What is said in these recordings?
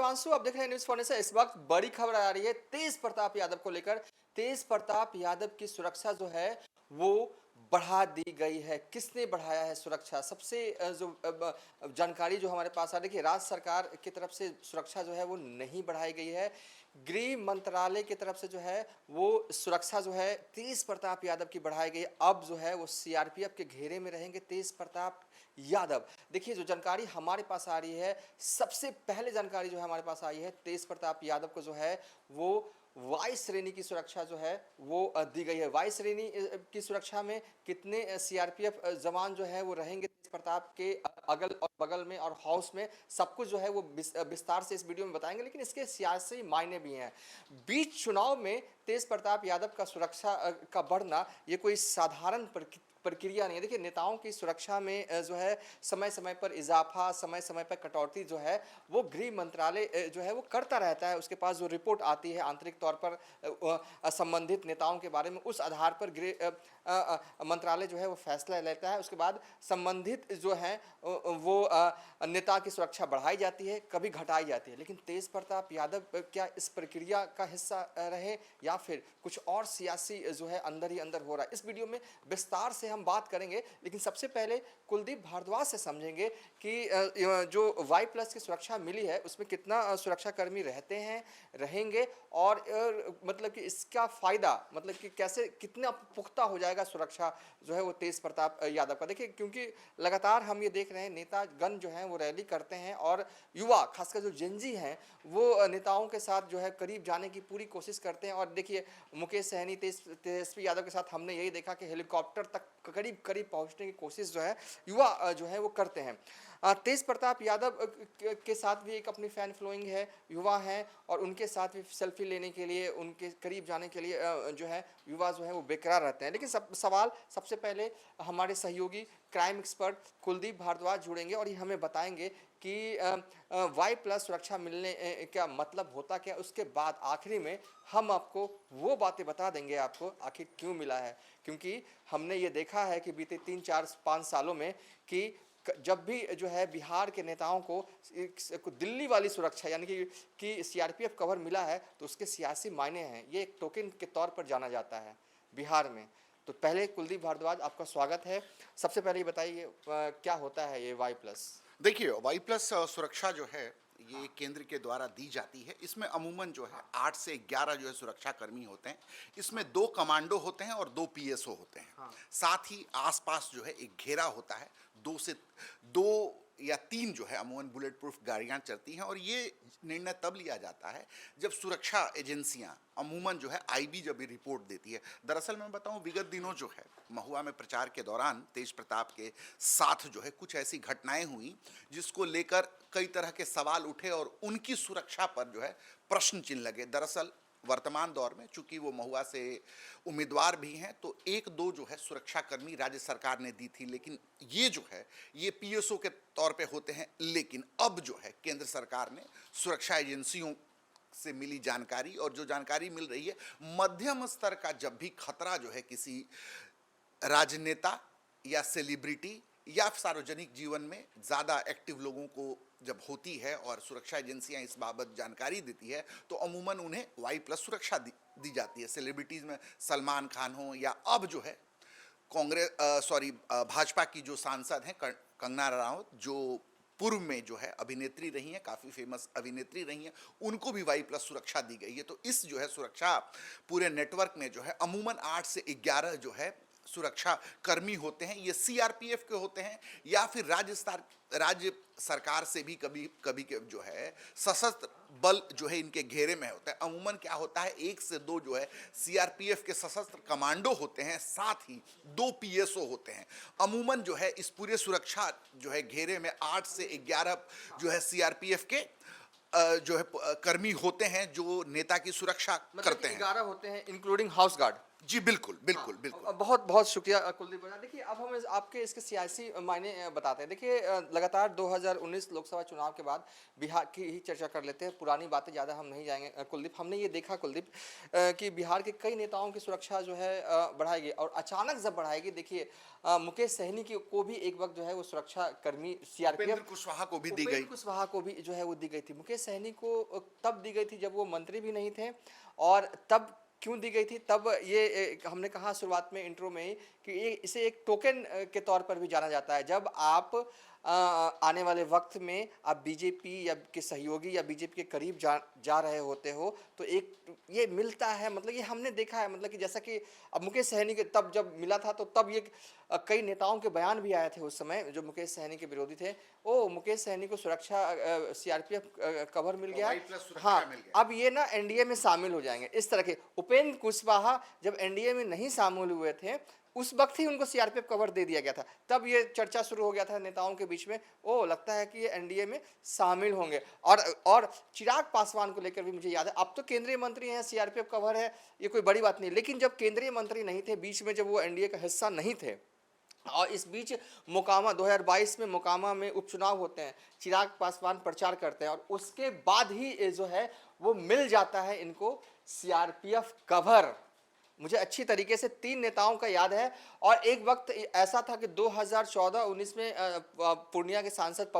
हिमांशु, आप देख रहे हैं न्यूज़ फॉरने से। इस वक्त बड़ी खबर आ रही है तेज प्रताप यादव को लेकर। तेज प्रताप यादव की सुरक्षा जो है वो बढ़ा दी गई है। किसने बढ़ाया है सुरक्षा? सबसे जानकारी जो हमारे पास आ रही है, राज्य सरकार की तरफ से सुरक्षा जो है वो नहीं बढ़ाई गई है। गृह मंत्रालय की तरफ से जो है वो सुरक्षा जो है तेज प्रताप यादव की बढ़ाई गई। अब जो है वो सीआरपीएफ के घेरे में रहेंगे तेज प्रताप यादव। देखिए, जो जानकारी हमारे पास आ रही है, सबसे पहले जानकारी जो है हमारे पास आई है, तेज प्रताप यादव को जो है वो वायु श्रेणी की सुरक्षा जो है वो दी गई है। वायु श्रेणी की सुरक्षा में कितने सीआरपीएफ जवान जो है वो रहेंगे तेज प्रताप के अगल और बगल में और हाउस में, सब कुछ जो है वो विस्तार से इस वीडियो में बताएंगे। लेकिन इसके सियासी मायने भी हैं। बीच चुनाव में तेज प्रताप यादव का सुरक्षा का बढ़ना ये कोई साधारण प्रक्रिया नहीं है। देखिए, नेताओं की सुरक्षा में जो है समय समय पर इजाफा, समय समय पर कटौती जो है वो गृह मंत्रालय जो है वो करता रहता है। उसके पास जो रिपोर्ट आती है आंतरिक तौर पर संबंधित नेताओं के बारे में, उस आधार पर गृह मंत्रालय जो है वो फैसला लेता है। उसके बाद संबंधित जो है वो नेता की सुरक्षा बढ़ाई जाती है, कभी घटाई जाती है। लेकिन तेज प्रताप यादव क्या इस प्रक्रिया का हिस्सा रहे या फिर कुछ और सियासी जो है अंदर ही अंदर हो रहा है? इस वीडियो में विस्तार से हम बात करेंगे। लेकिन सबसे पहले कुलदीप भारद्वाज से समझेंगे कि जो वाई प्लस की सुरक्षा मिली है उसमें कितना सुरक्षाकर्मी रहते हैं, रहेंगे, और मतलब कि इसका फायदा, मतलब कि कैसे, कितना पुख्ता हो जाएगा सुरक्षा जो है वो तेज प्रताप यादव का। देखिए, क्योंकि लगातार हम ये देख रहे हैं नेतागण जो हैं वो रैली करते हैं और युवा, खासकर जो जेनजी हैं, वो नेताओं के साथ जो है करीब जाने की पूरी कोशिश करते हैं। और देखिए, मुकेश सहनी, तेजस्वी यादव के साथ हमने यही देखा कि हेलीकॉप्टर तक करीब करीब पहुंचने की कोशिश जो है युवा जो है वो करते हैं। तेज प्रताप यादव के साथ भी एक अपनी फैन फॉलोइंग है, युवा हैं, और उनके साथ भी सेल्फी लेने के लिए, उनके करीब जाने के लिए जो है युवा जो है वो बेकरार रहते हैं। लेकिन सवाल सबसे पहले हमारे सहयोगी क्राइम एक्सपर्ट कुलदीप भारद्वाज जुड़ेंगे और ये हमें बताएंगे कि वाई प्लस सुरक्षा मिलने का मतलब होता क्या। उसके बाद आखिरी में हम आपको वो बातें बता देंगे आपको आखिर क्यों मिला है। क्योंकि हमने ये देखा है कि बीते 3-4-5 सालों में कि जब भी जो है बिहार के नेताओं को दिल्ली वाली सुरक्षा यानी कि सीआरपीएफ कवर मिला है तो उसके सियासी मायने हैं। ये एक टोकन के तौर पर जाना जाता है बिहार में। तो पहले कुलदीप भारद्वाज, आपका स्वागत है। सबसे पहले ये बताइए क्या होता है ये वाई प्लस? देखिए, वाई प्लस सुरक्षा जो है ये केंद्र के द्वारा दी जाती है। इसमें अमूमन जो है 8 से 11 जो है सुरक्षा कर्मी होते हैं। इसमें 2 कमांडो होते हैं और 2 पीएसओ होते हैं। हाँ। साथ ही आसपास जो है एक घेरा होता है। 2 या 3 जो है अमूमन बुलेट प्रूफ गाड़ियां चलती हैं। और ये निर्णय तब लिया जाता है जब सुरक्षा एजेंसियां, अमूमन जो है आईबी जब ये रिपोर्ट देती है। दरअसल मैं बताऊं, विगत दिनों जो है महुआ में प्रचार के दौरान तेज प्रताप के साथ जो है कुछ ऐसी घटनाएं हुई जिसको लेकर कई तरह के सवाल उठे और उनकी सुरक्षा पर जो है प्रश्न चिन्ह लगे। दरअसल वर्तमान दौर में चूंकि वो महुआ से उम्मीदवार भी हैं तो 1-2 जो है सुरक्षाकर्मी राज्य सरकार ने दी थी, लेकिन ये जो है ये पीएसओ के तौर पे होते हैं। लेकिन अब जो है केंद्र सरकार ने सुरक्षा एजेंसियों से मिली जानकारी, और जो जानकारी मिल रही है, मध्यम स्तर का जब भी खतरा जो है किसी राजनेता या सेलिब्रिटी या सार्वजनिक जीवन में ज़्यादा एक्टिव लोगों को जब होती है और सुरक्षा एजेंसियां इस बाबत जानकारी देती है तो अमूमन उन्हें वाई प्लस सुरक्षा दी जाती है। सेलिब्रिटीज़ में सलमान खान हो या अब जो है भाजपा की जो सांसद हैं कंगना रनावत, जो पूर्व में जो है अभिनेत्री रही हैं, काफ़ी फेमस अभिनेत्री रही हैं, उनको भी वाई प्लस सुरक्षा दी गई है। तो इस जो है सुरक्षा पूरे नेटवर्क में जो है अमूमन 8 से 11 जो है सुरक्षा कर्मी होते हैं। ये सीआरपीएफ के होते हैं या फिर राज्य सरकार से भी कभी कभी के जो है सशस्त्र बल जो है इनके घेरे में होता है। अमूमन क्या होता है, 1 से 2 जो है सीआरपीएफ के सशस्त्र कमांडो होते हैं, साथ ही 2 पीएसओ होते हैं। अमूमन जो है इस पूरे सुरक्षा जो है घेरे में 8 से 11 जो है सीआरपीएफ के जो है कर्मी होते हैं जो नेता की सुरक्षा मतलब करते हैं। 11 होते हैं इंक्लूडिंग हाउस गार्ड। जी बिल्कुल बिल्कुल बिल्कुल। बहुत बहुत शुक्रिया कुलदीप बराड़। देखिए अब हम आपके इसके सियासी मायने बताते हैं। देखिए लगातार 2019 लोकसभा चुनाव के बाद बिहार की ही चर्चा कर लेते हैं, पुरानी बातें ज़्यादा हम नहीं जाएंगे कुलदीप। हमने ये देखा कुलदीप कि बिहार के कई नेताओं की सुरक्षा जो है बढ़ाएगी, और अचानक जब बढ़ाएगी, देखिए मुकेश सहनी को भी एक वक्त जो है वो सुरक्षा कर्मी उपेंद्र सीआरपीएफ, कुशवाहा को भी दी उपेंद्र गई। कुशवाहा को भी जो है वो दी गई थी। मुकेश सहनी को तब दी गई थी जब वो मंत्री भी नहीं थे, और तब क्यों दी गई थी, तब ये हमने कहा शुरुआत में इंट्रो में ही कि ये इसे एक टोकन के तौर पर भी जाना जाता है। जब आप आने वाले वक्त में आप बीजेपी या के सहयोगी या बीजेपी के करीब जा रहे होते हो, तो एक ये मिलता है, मतलब ये हमने देखा है, मतलब कि जैसा कि अब मुकेश सहनी के तब जब मिला था, तो तब ये कई नेताओं के बयान भी आए थे उस समय जो मुकेश सहनी के विरोधी थे। ओ मुकेश सहनी को सुरक्षा सीआरपीएफ कवर मिल गया, वाई प्लस सुरक्षा हाँ मिल गया। अब ये ना एनडीए में शामिल हो जाएंगे, इस तरह के। उपेंद्र कुशवाहा जब एनडीए में नहीं शामिल हुए थे, उस वक्त ही उनको सीआरपीएफ कवर दे दिया गया था। तब ये चर्चा शुरू हो गया था नेताओं के बीच में, ओ लगता है कि ये एनडीए में शामिल होंगे। और चिराग पासवान को लेकर भी मुझे याद है, अब तो केंद्रीय मंत्री हैं, सीआरपीएफ कवर है, ये कोई बड़ी बात नहीं। लेकिन जब केंद्रीय मंत्री नहीं थे, बीच में जब वो एनडीए का हिस्सा नहीं थे, और इस बीच मोकामा 2022 में मोकामा में उपचुनाव होते हैं, चिराग पासवान प्रचार करते हैं, और उसके बाद ही ये जो है वो मिल जाता है इनको सीआरपीएफ कवर। मुझे अच्छी तरीके से 3 नेताओं का याद है। और एक वक्त ऐसा था कि 2014-19 में पूर्णिया के सांसद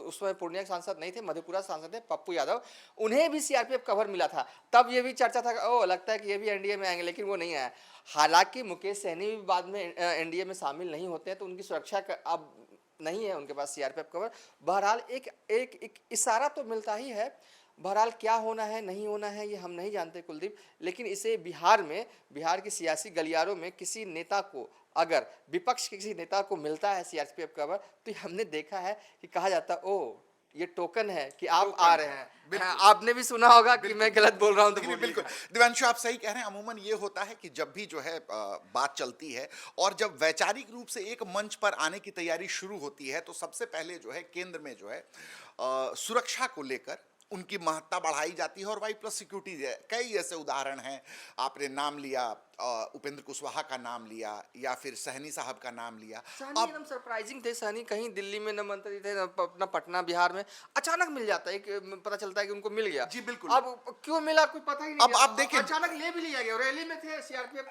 उसमें पूर्णिया के सांसद नहीं थे, मधेपुरा सांसद थे पप्पू यादव, उन्हें भी सीआरपीएफ कवर मिला था। तब ये भी चर्चा था कि ओ लगता है कि ये भी एनडीए में आएंगे, लेकिन वो नहीं आया। हालांकि मुकेश सहनी भी बाद में एनडीए में शामिल नहीं होते हैं, तो उनकी सुरक्षा अब नहीं है उनके पास सीआरपीएफ कवर। बहरहाल एक इशारा तो मिलता ही है। बहरहाल क्या होना है नहीं होना है ये हम नहीं जानते कुलदीप, लेकिन इसे बिहार में, बिहार के सियासी गलियारों में किसी नेता को, अगर विपक्ष के किसी नेता को मिलता है सीआरपीएफ कवर, तो हमने देखा है कि कहा जाता ओ ये टोकन है कि आप आ रहे हैं। हाँ, आपने भी सुना होगा कि मैं गलत बोल रहा हूं तो नहीं, बोलिए। बिल्कुल दिव्यांशु आप सही कह रहे हैं। अमूमन ये होता है कि जब भी जो है बात चलती है और जब वैचारिक रूप से एक मंच पर आने की तैयारी शुरू होती है, तो सबसे पहले जो है केंद्र में जो है सुरक्षा को लेकर उनकी महत्ता बढ़ाई जाती है। और वाई प्लस सिक्योरिटी कई ऐसे उदाहरण हैं, आपने नाम लिया उपेंद्र कुशवाहा का नाम लिया, या फिर सहनी साहब का नाम लिया। सहनी एकदम सरप्राइजिंग थे। सहनी कहीं दिल्ली में न मंत्री थे, न अपना पटना बिहार में, अचानक मिल जाता है कि पता चलता है कि उनको मिल गया। जी बिल्कुल। अब क्यों मिला कोई पता ही नहीं अब चला। आप देखिए अचानक ले भी लिया गया, रैली में थे, सीआरपीएफ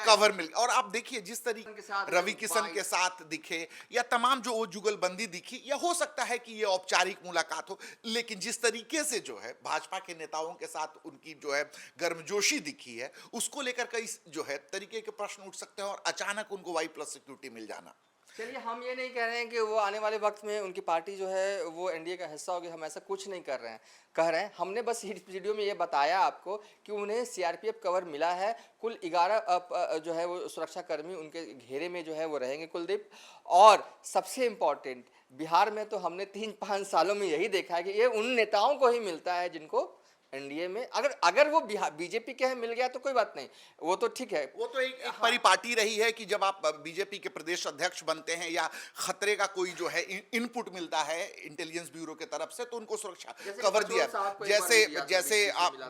कवर मिल, और आप देखिए जिस के तरीके साथ रवि किशन के साथ दिखे, या तमाम जो वो जुगलबंदी दिखी, या हो सकता है कि ये औपचारिक मुलाकात हो, लेकिन जिस तरीके से जो है भाजपा के नेताओं के साथ उनकी जो है गर्मजोशी दिखी है, उसको लेकर कई जो है तरीके के प्रश्न उठ सकते हैं, और अचानक उनको वाई प्लस सिक्योरिटी मिल जाना। चलिए हम ये नहीं कह रहे हैं कि वो आने वाले वक्त में उनकी पार्टी जो है वो एनडीए का हिस्सा होगी, हम ऐसा कुछ नहीं कर रहे हैं, कह रहे हैं। हमने बस इस वीडियो में ये बताया आपको कि उन्हें सीआरपीएफ कवर मिला है। कुल 11 जो है वो सुरक्षाकर्मी उनके घेरे में जो है वो रहेंगे कुलदीप। और सबसे इम्पोर्टेंट, बिहार में तो हमने 3-5 सालों में यही देखा है कि ये उन नेताओं को ही मिलता है जिनको एनडीए में, अगर वो बीजेपी के हैं मिल गया तो कोई बात नहीं, वो तो ठीक है। वो तो एक परिपाटी रही है कि जब आप बीजेपी के प्रदेश अध्यक्ष बनते हैं या खतरे का कोई जो है इनपुट मिलता है इंटेलिजेंस ब्यूरो के तरफ से, तो उनको सुरक्षा कवर दिया।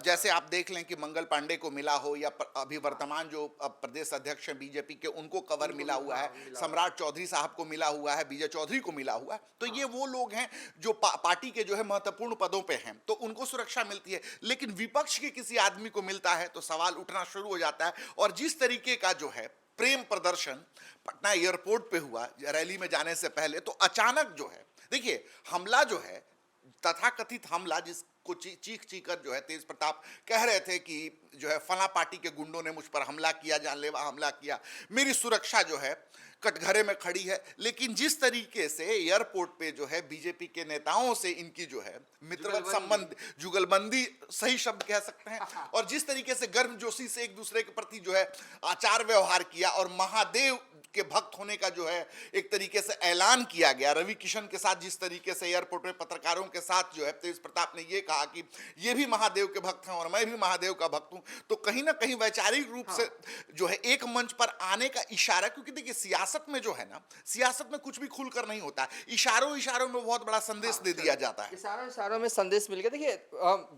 जैसे आप देख लें कि मंगल पांडे को मिला हो, या अभी वर्तमान जो प्रदेश अध्यक्ष हैं बीजेपी के, उनको कवर मिला हुआ है, सम्राट चौधरी साहब को मिला हुआ है, विजय चौधरी को मिला हुआ है। तो ये वो लोग हैं जो पार्टी के जो है महत्वपूर्ण पदों पे हैं, तो उनको सुरक्षा मिलती है। लेकिन विपक्ष के किसी आदमी को मिलता है तो सवाल उठना शुरू हो जाता है। और जिस तरीके का जो है प्रेम प्रदर्शन पटना एयरपोर्ट पे हुआ रैली में जाने से पहले, तो अचानक जो है देखिए हमला जो है, तथाकथित हमला, जिसको चीख कर जो है तेज प्रताप कह रहे थे कि जो है फला पार्टी के गुंडों ने मुझ पर हमला किया, जानलेवा हमला किया, मेरी सुरक्षा जो है कटघरे में खड़ी है। लेकिन जिस तरीके से एयरपोर्ट पे जो है बीजेपी के नेताओं से इनकी जो है मित्रवत संबंध, जुगलबंदी सही शब्द कह सकते हैं, और जिस तरीके से गर्मजोशी से एक दूसरे के प्रति जो है आचार व्यवहार किया, और महादेव के भक्त होने का जो है एक तरीके से ऐलान किया गया, रवि किशन के साथ जिस तरीके से एयरपोर्ट में पत्रकारों के साथ जो है तेज प्रताप ने ये कहा कि ये भी महादेव के भक्त हैं और मैं भी महादेव का भक्त हूं, तो कहीं ना कहीं वैचारिक रूप से जो है एक मंच पर आने का इशारा, क्योंकि देखिए सियासत में जो है ना, सियासत में कुछ भी खुलकर नहीं होता, इशारों इशारों में बहुत बड़ा संदेश दे दिया जाता है। इशारों इशारों में संदेश मिल गया। देखिए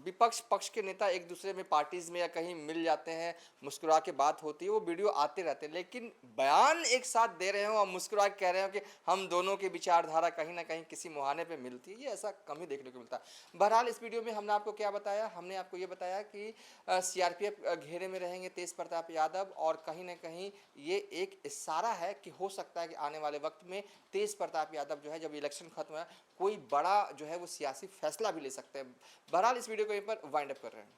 विपक्ष पक्ष के नेता एक दूसरे में पार्टीज में या कहीं मिल जाते हैं, मुस्कुरा के बात होती है, वो वीडियो आते रहते हैं, लेकिन बयान एक साथ दे रहे हो और मुस्कुरा के कह रहे हो कि हम दोनों की विचारधारा कहीं ना कहीं किसी मुहाने पे मिलती है, ये ऐसा कम ही देखने को मिलता है। बहरहाल इस वीडियो में हमने आपको क्या बताया, हमने आपको ये बताया कि सीआरपीएफ घेरे में रहेंगे तेज प्रताप यादव, और कहीं ना कहीं ये एक इशारा है कि हो सकता है कि आने वाले वक्त में तेज प्रताप यादव जो है, जब इलेक्शन खत्म है, कोई बड़ा जो है वो सियासी फैसला भी ले सकते हैं। बहरहाल इस वीडियो को यहीं पर वाइंड अप कर रहे हैं।